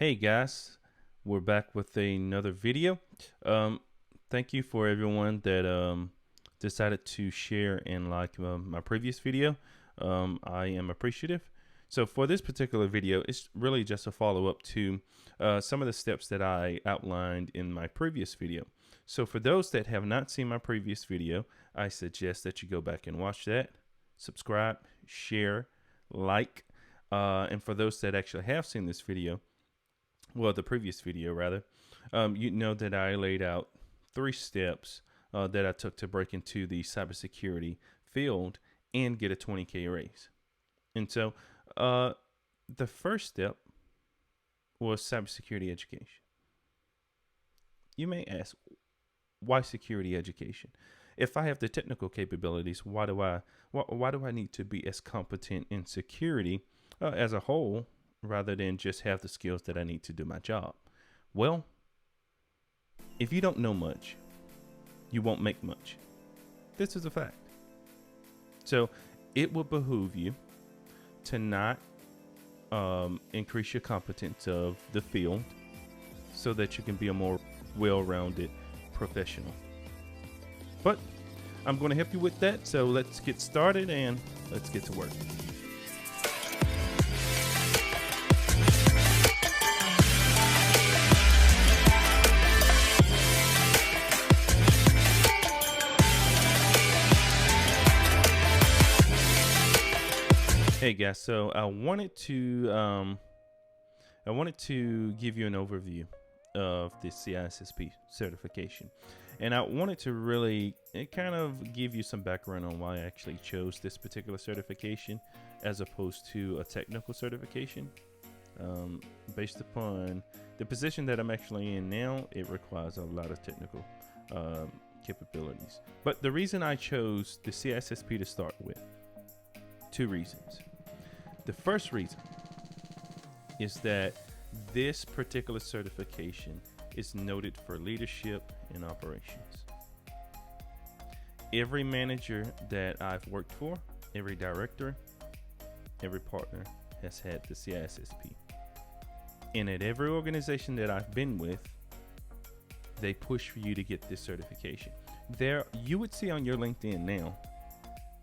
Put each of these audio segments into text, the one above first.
Hey guys, we're back with another video. Um, Thank you for everyone that decided to share and like my previous video. I am appreciative. So for this particular video, it's really just a follow-up to some of the steps that I outlined in my previous video. So for those that have not seen my previous video, I suggest that you go back and watch that, subscribe, share, like, and for those that actually have seen this video, well, the previous video rather, you know that I laid out 3 steps that I took to break into the cybersecurity field and get a 20K raise. And so the first step was cybersecurity education. You may ask, why security education? If I have the technical capabilities, why do I need to be as competent in security as a whole rather than just have the skills that I need to do my job? Well, if you don't know much, you won't make much. This is a fact. So it will behoove you to not increase your competence of the field so that you can be a more well-rounded professional. But I'm going to help you with that. So let's get started and let's get to work. Hey guys, so I wanted to give you an overview of the CISSP certification, and I wanted to really kind of give you some background on why I actually chose this particular certification as opposed to a technical certification. Based upon the position that I'm actually in now, it requires a lot of technical capabilities. But the reason I chose the CISSP to start with, 2 reasons. The first reason is that this particular certification is noted for leadership and operations. Every manager that I've worked for, every director, every partner has had the CISSP. And at every organization that I've been with, they push for you to get this certification. There, you would see on your LinkedIn now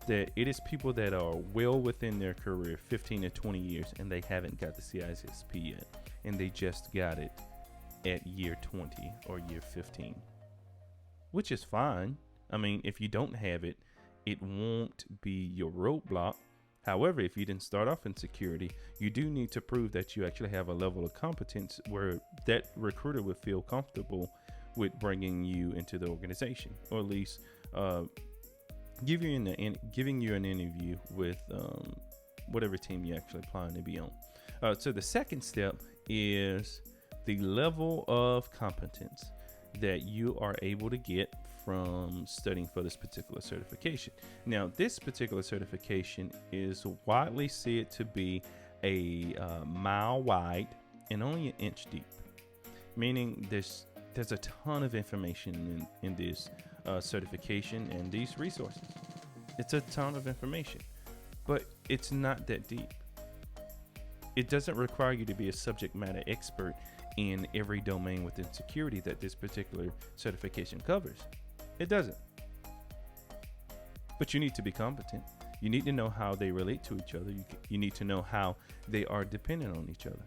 that it is people that are well within their career, 15 to 20 years, and they haven't got the CISSP yet, and they just got it at year 20 or year 15, which is fine. I mean, if you don't have it, it won't be your roadblock. However, if you didn't start off in security, you do need to prove that you actually have a level of competence where that recruiter would feel comfortable with bringing you into the organization, or at least giving you an interview with whatever team you're actually applying to be on. So the second step is the level of competence that you are able to get from studying for this particular certification. Now, this particular certification is widely said to be a mile wide and only an inch deep, meaning there's a ton of information in this certification and these resources. It's a ton of information, but it's not that deep. It doesn't require you to be a subject matter expert in every domain within security that this particular certification covers. It doesn't. But you need to be competent. You need to know how they relate to each other. You need to know how they are dependent on each other.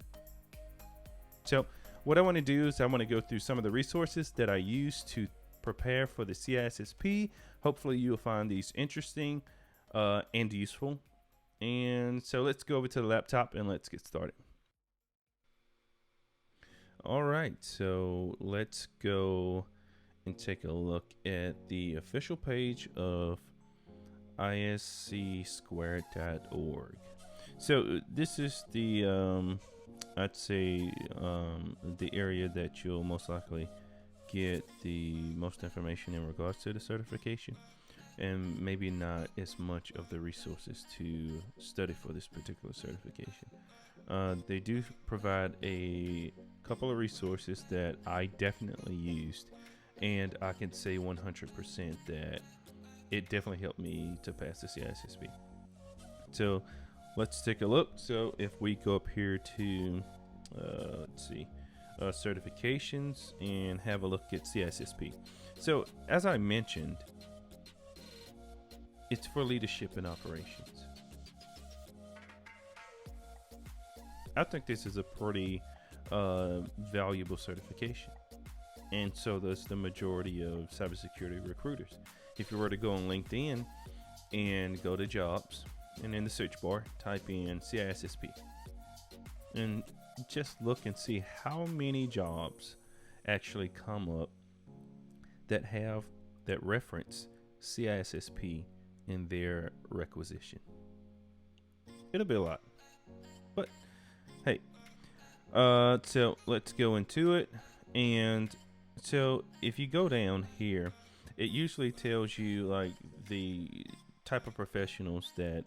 So what I want to do is I want to go through some of the resources that I use to prepare for the CISSP. Hopefully you'll find these interesting and useful. And so let's go over to the laptop and let's get started. All right, so let's go and take a look at the official page of iscsquared.org. So this is the I'd say the area that you'll most likely get the most information in regards to the certification, and maybe not as much of the resources to study for this particular certification. They do provide a couple of resources that I definitely used, and I can say 100% that it definitely helped me to pass the CISSP. So let's take a look. So if we go up here to let's see, certifications, and have a look at CISSP. So as I mentioned, it's for leadership and operations. I think this is a pretty valuable certification, and so does the majority of cybersecurity recruiters. If you were to go on LinkedIn and go to jobs, and in the search bar type in CISSP, and just look and see how many jobs actually come up that reference CISSP in their requisition. It'll be a lot, but hey, so let's go into it. And so if you go down here, it usually tells you like the type of professionals that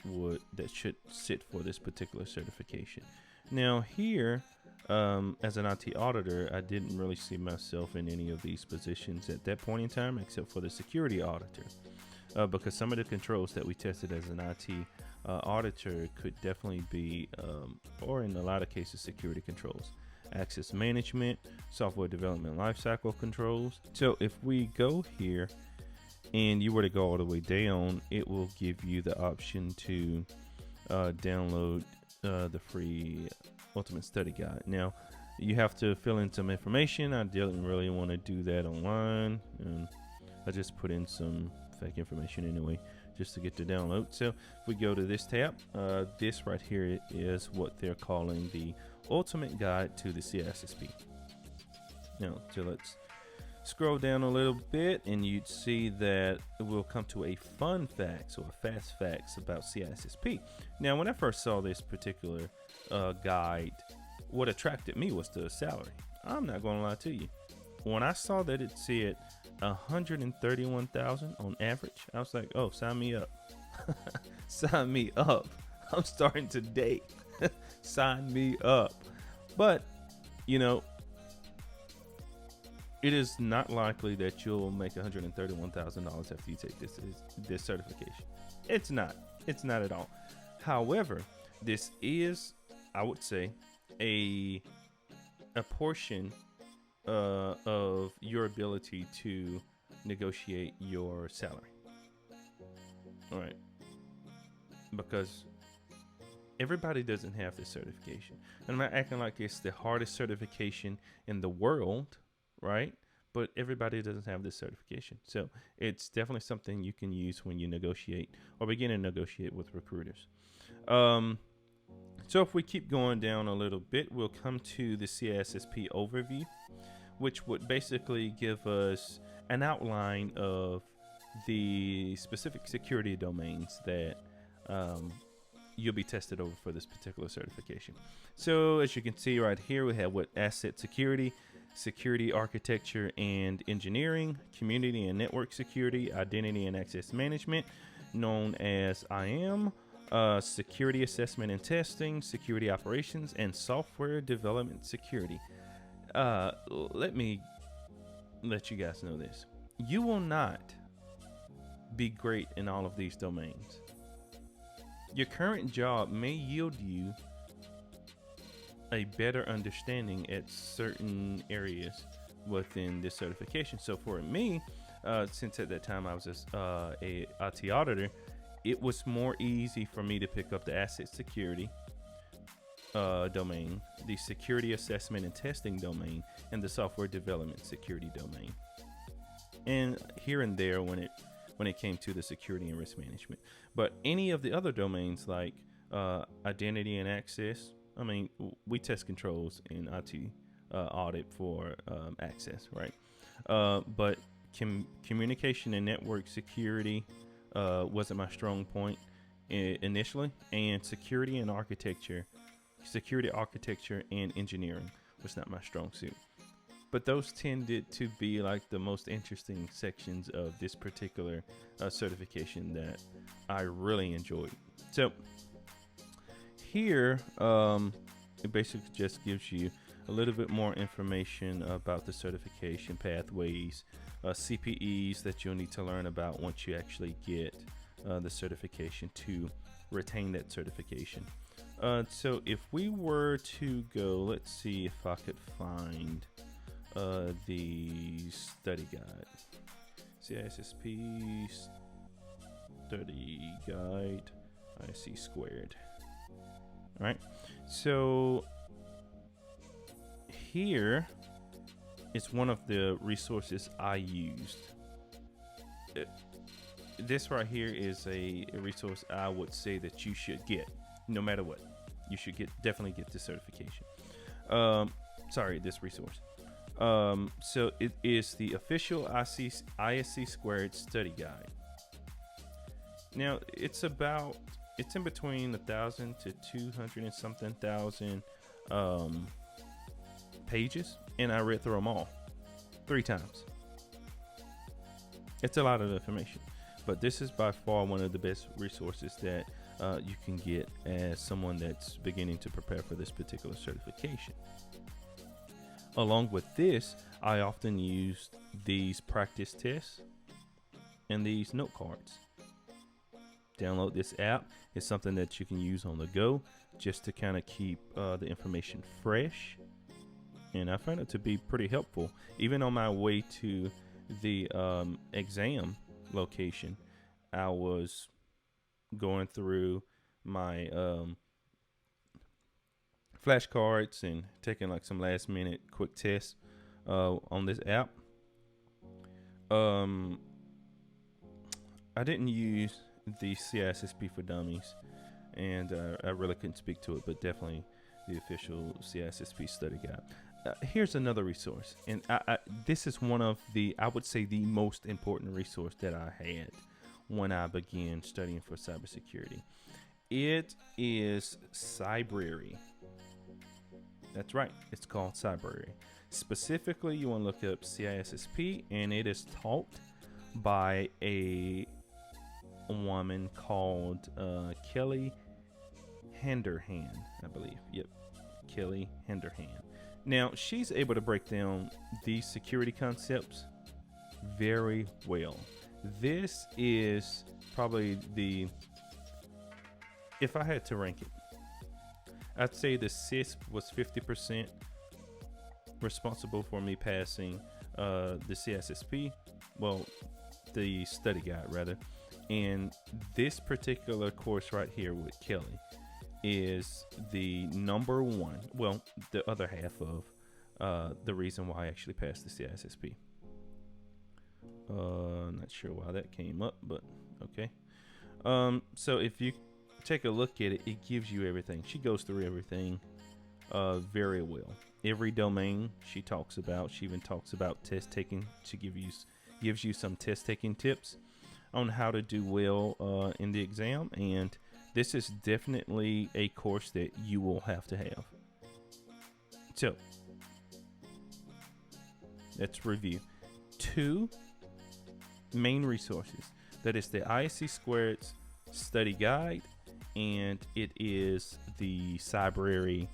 should sit for this particular certification. Now here, as an IT auditor, I didn't really see myself in any of these positions at that point in time, except for the security auditor, because some of the controls that we tested as an IT auditor could definitely be, or in a lot of cases, security controls, access management, software development lifecycle controls. So if we go here and you were to go all the way down, it will give you the option to download the free Ultimate Study Guide. Now, you have to fill in some information. I didn't really want to do that online, and I just put in some fake information anyway, just to get the download. So if we go to this tab, this right here is what they're calling the Ultimate Guide to the CISSP. Now, so let's scroll down a little bit, and you'd see that we'll come to a fun facts or fast facts about CISSP. Now, when I first saw this particular guide, what attracted me was the salary. I'm not going to lie to you. When I saw that it said 131,000 on average, I was like, oh, sign me up. Sign me up. I'm starting today. Sign me up. But, you know, it is not likely that you'll make $131,000 after you take this certification. It's not at all. However, this is, I would say, a portion of your ability to negotiate your salary. All right, because everybody doesn't have this certification. And I'm not acting like it's the hardest certification in the world, right? But everybody doesn't have this certification. So it's definitely something you can use when you negotiate or begin to negotiate with recruiters. So if we keep going down a little bit, we'll come to the CISSP overview, which would basically give us an outline of the specific security domains that you'll be tested over for this particular certification. So as you can see right here, we have what asset security, security architecture and engineering, community and network security, identity and access management, known as IAM, security assessment and testing, security operations, and software development security. Let me let you guys know this. You will not be great in all of these domains. Your current job may yield you a better understanding at certain areas within this certification. So for me, since at that time I was a IT auditor, it was more easy for me to pick up the asset security domain, the security assessment and testing domain, and the software development security domain, and here and there when it came to the security and risk management. But any of the other domains like identity and access, I mean, we test controls in IT audit for access, right? But communication and network security wasn't my strong point initially, and security architecture and engineering was not my strong suit. But those tended to be like the most interesting sections of this particular certification that I really enjoyed. So here, it basically just gives you a little bit more information about the certification pathways, CPEs that you'll need to learn about once you actually get the certification to retain that certification. So if we were to go, let's see if I could find the study guide. CISSP study guide, IC squared. All right. So here is one of the resources I used. This right here is a resource I would say that you should get, no matter what. You should definitely get this certification. This resource. So it is the official ISC squared study guide. Now it's in between 1,000 to 200 and something thousand pages, and I read through them all 3 times. It's a lot of information, but this is by far one of the best resources that you can get as someone that's beginning to prepare for this particular certification. Along with this, I often use these practice tests and these note cards. Download this app. It's something that you can use on the go just to kind of keep the information fresh. And I find it to be pretty helpful. Even on my way to the exam location, I was going through my flashcards and taking like some last minute quick tests on this app. I didn't use the CISSP for Dummies, and I really couldn't speak to it, but definitely the official CISSP study guide. Here's another resource, and this is one of I would say the most important resource that I had when I began studying for cybersecurity. It is Cybersecurity. That's right, it's called Cybersecurity. Specifically, you want to look up CISSP, and it is taught by a woman called Kelly Henderhan, I believe. Yep, Kelly Henderhan. Now, she's able to break down these security concepts very well. This is probably if I had to rank it, I'd say the CISP was 50% responsible for me passing the CISSP, well, the study guide rather. And this particular course right here with Kelly is the number one, well, the other half of the reason why I actually passed the CISSP. Not sure why that came up, but okay. So if you take a look at it, it gives you everything. She goes through everything very well. Every domain she talks about. She even talks about test taking. She gives you some test taking tips on how to do well in the exam, and this is definitely a course that you will have to have. So let's review 2 main resources. That is the ISC Squared study guide, and it is the Cybersecurity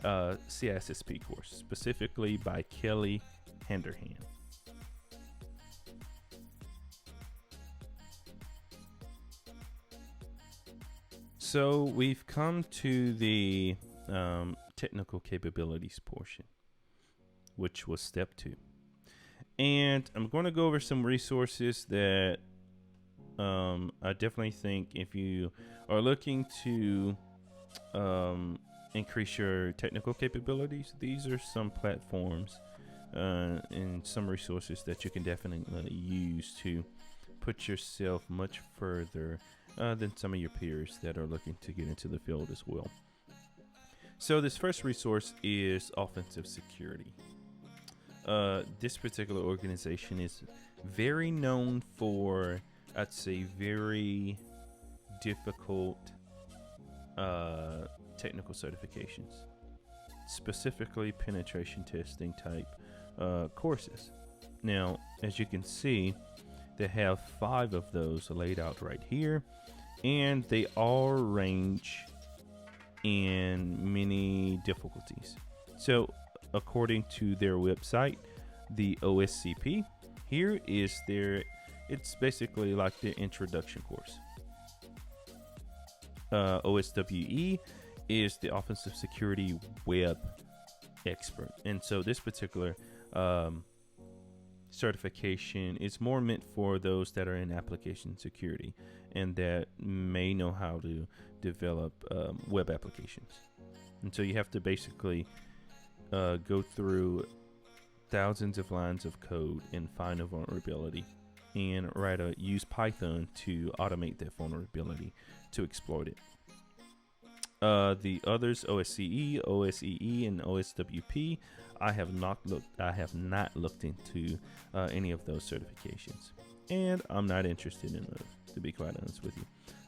CISSP course, specifically by Kelly Henderhan. So we've come to the technical capabilities portion, which was step 2. And I'm going to go over some resources that I definitely think if you are looking to increase your technical capabilities, these are some platforms and some resources that you can definitely use to put yourself much further than some of your peers that are looking to get into the field as well. So this first resource is Offensive Security. This particular organization is very known for, I'd say, very difficult technical certifications, specifically penetration testing type courses. Now, as you can see, they have 5 of those laid out right here, and they all range in many difficulties. So according to their website, the OSCP, here is it's basically like their introduction course. OSWE is the offensive security web expert. And so this particular certification is more meant for those that are in application security and that may know how to develop web applications. And so you have to basically go through thousands of lines of code and find a vulnerability and use Python to automate that vulnerability to exploit it. The others, OSCE, OSEE, and OSWP, I have not looked into any of those certifications, and I'm not interested in those, to be quite honest with you.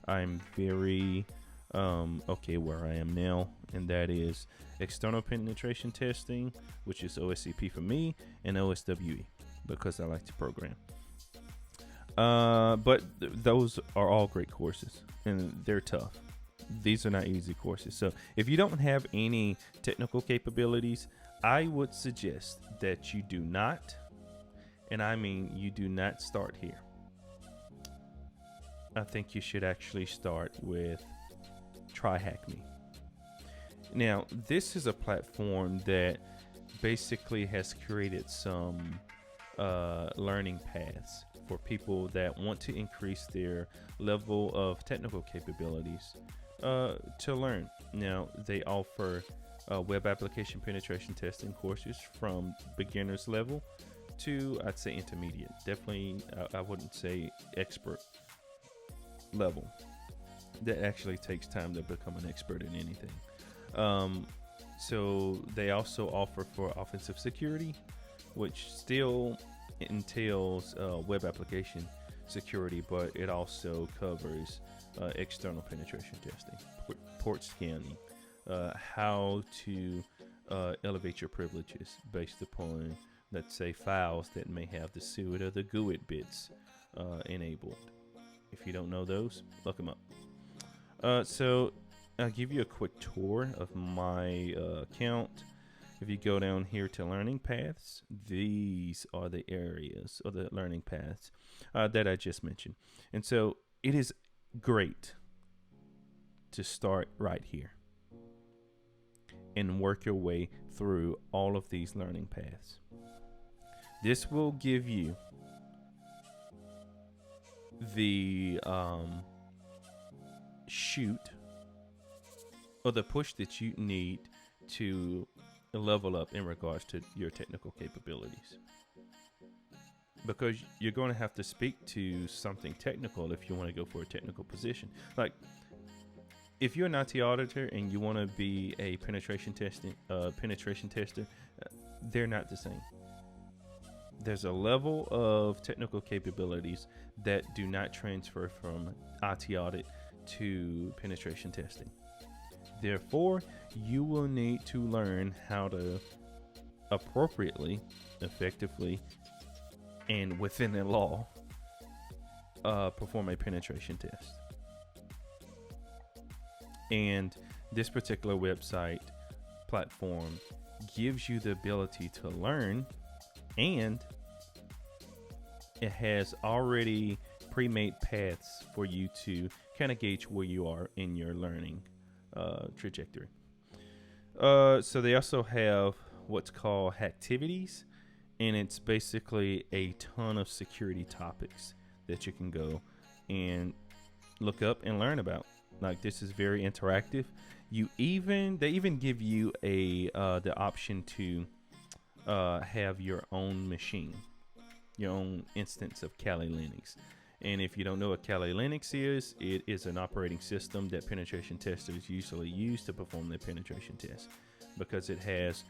I'm very okay where I am now, and that is external penetration testing, which is OSCP for me, and OSWE because I like to program. But those are all great courses, and they're tough. These are not easy courses. So if you don't have any technical capabilities, I would suggest that you do not, and I mean you do not start here. I think you should actually start with TryHackMe. Now, this is a platform that basically has created some learning paths for people that want to increase their level of technical capabilities to learn. Now, they offer web application penetration testing courses from beginner's level to, I'd say, intermediate. Definitely, I wouldn't say expert level. That actually takes time to become an expert in anything. So they also offer for offensive security, which still entails web application security, but it also covers external penetration testing, port scanning, how to elevate your privileges based upon, let's say, files that may have the sudo or the GUID bits enabled. If you don't know those, look them up. So I'll give you a quick tour of my account. If you go down here to learning paths, these are the areas or the learning paths that I just mentioned. And so it is great to start right here and work your way through all of these learning paths. This will give you the shoot or the push that you need to level up in regards to your technical capabilities, because you're going to have to speak to something technical if you want to go for a technical position. Like if you're an IT auditor and you want to be a penetration tester, they're not the same. There's a level of technical capabilities that do not transfer from IT audit to penetration testing. Therefore, you will need to learn how to appropriately, effectively, and within the law, perform a penetration test. And this particular website platform gives you the ability to learn, and it has already pre-made paths for you to kind of gauge where you are in your learning trajectory. So they also have what's called Hacktivities, and it's basically a ton of security topics that you can go and look up and learn about. Like, this is very interactive. They even give you the option to have your own machine, your own instance of Kali Linux. And if you don't know what Kali Linux is, it is an operating system that penetration testers usually use to perform their penetration tests, because it has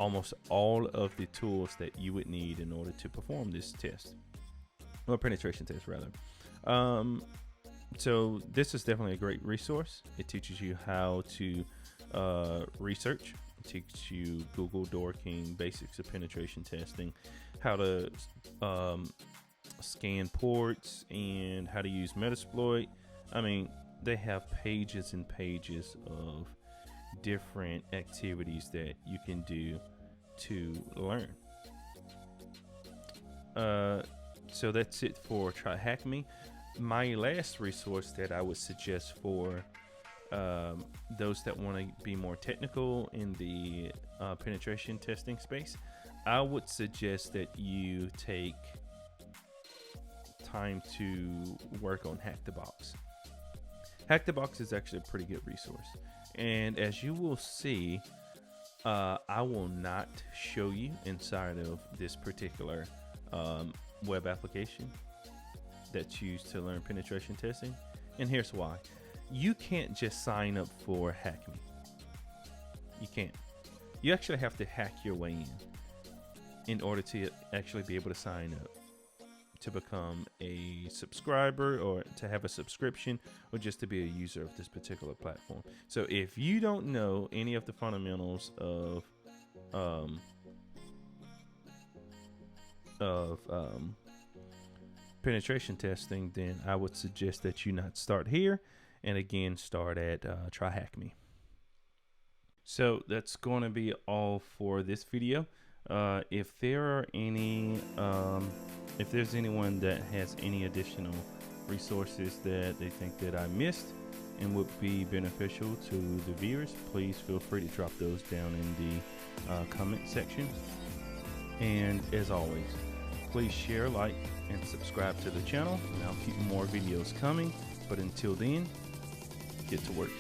almost all of the tools that you would need in order to perform this test, or penetration test rather. So this is definitely a great resource. It teaches you how to research. It teaches you Google dorking, basics of penetration testing, how to scan ports, and how to use Metasploit. I mean, they have pages and pages of different activities that you can do to learn. So that's it for TryHackMe. My last resource that I would suggest for those that want to be more technical in the penetration testing space, I would suggest that you take time to work on Hack the Box. Hack the Box is actually a pretty good resource. And as you will see, I will not show you inside of this particular web application that's used to learn penetration testing. And here's why. You can't just sign up for Hack Me. You can't. You actually have to hack your way in order to actually be able to sign up to become a subscriber or to have a subscription or just to be a user of this particular platform. So if you don't know any of the fundamentals of penetration testing, then I would suggest that you not start here, and again start at try Hack Me. So that's going to be all for this video. If there are any if there's anyone that has any additional resources that they think that I missed and would be beneficial to the viewers, please feel free to drop those down in the comment section. And as always, please share, like, and subscribe to the channel, and I'll keep more videos coming. But until then, get to work.